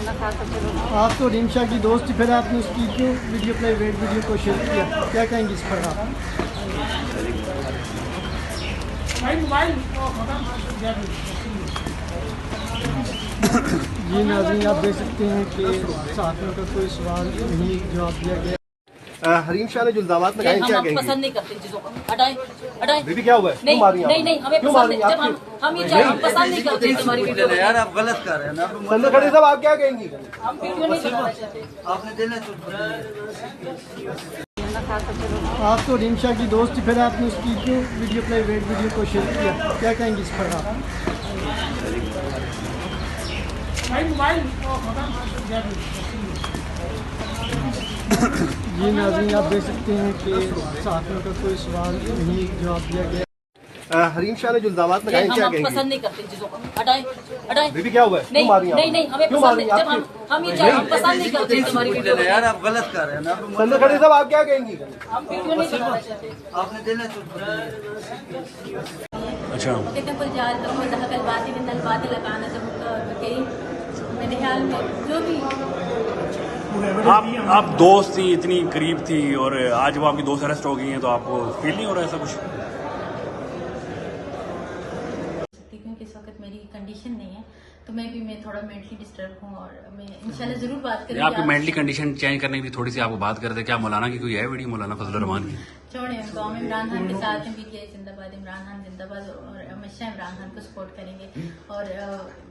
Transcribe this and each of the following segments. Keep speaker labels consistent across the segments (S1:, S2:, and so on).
S1: आप तो रिमशा की दोस्त, फिर आपने उसकी क्यों वीडियो प्राइवेट वीडियो को शेयर किया, क्या कहेंगे इस पर आप? जी नाज़रीन, आप देख सकते हैं कि साथियों का कोई सवाल नहीं जवाब दिया गया।
S2: हरीम शाह ने जो इल्जामात लगाए, क्या कहेंगे?
S3: पसंद नहीं करते इन चीजों को, हटाएं हटाएं।
S2: दीदी क्या हुआ है?
S3: नहीं
S2: क्यों मारी आप?
S3: नहीं नहीं, हमें
S2: क्यों
S3: पसंद
S2: मारी
S3: नहीं। जब
S2: आप?
S3: हम ये हम पसंद नहीं करते हमारी वीडियो
S4: यार आप गलत कर रहे हैं ना।
S2: संजय खड़े साहब, आप क्या कहेंगी?
S3: हम वीडियो नहीं बनाना चाहते।
S4: आपने देना
S1: आप तो रिमशा की दोस्त, फिर आपने उसकी क्यों वीडियो प्राइवेट वीडियो को शेयर किया, क्या कहेंगे इस पर आप? जी नाज़रीन, आप देख सकते हैं कि साथियों का कोई सवाल नहीं जवाब दिया गया।
S2: हरीम शाह ने जो इल्जामात लगाए, क्या
S3: हम
S2: कहेंगे?
S3: पसंद नहीं करते इन चीजों को, हटाएं हटाएं।
S2: दीदी क्या हुआ है? क्यों
S3: नहीं
S2: मारी आप?
S3: नहीं नहीं, हमें
S2: क्यों
S3: पसंद
S2: मारी
S3: नहीं। जब
S2: आप?
S3: हम पसंद नहीं करते हमारी वीडियो
S4: यार आप गलत कर रहे हैं ना।
S2: संजय खड़े साहब, आप क्या कहेंगी?
S3: हम वीडियो नहीं बनाना चाहते।
S4: आपने देना
S5: अच्छा,
S3: मेरे ख्याल में जो भी
S5: आप दोस्त थी, इतनी करीब थी, और आज वो आपकी दोस्त अरेस्ट हो गई हैं, तो आपको फील नहीं हो रहा ऐसा कुछ?
S6: क्योंकि इस वक्त मेरी कंडीशन नहीं है, तो मैं थोड़ा मेंटली डिस्टर्ब हूँ और मैं इंशाल्लाह जरूर बात करूँगी।
S5: आपकी मेंटली कंडीशन चेंज करने की थोड़ी सी आपको बात करते, क्या मौलाना की कोई है वीडियो, मौलाना फजलुर रहमान की?
S6: छोड़े उनको, हम इमरान खान के साथ हैं, पीटीआई जिंदाबाद, इमरान खान जिंदाबाद, और हमेशा इमरान खान को सपोर्ट करेंगे। और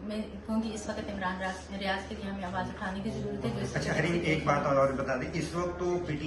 S6: मैं कहूँगी इस वक्त इमरान रियाज के लिए हमें आवाज़ उठाने की जरूरत है।
S7: अच्छा हरीम, एक बात और बता दें, इस वक्त तो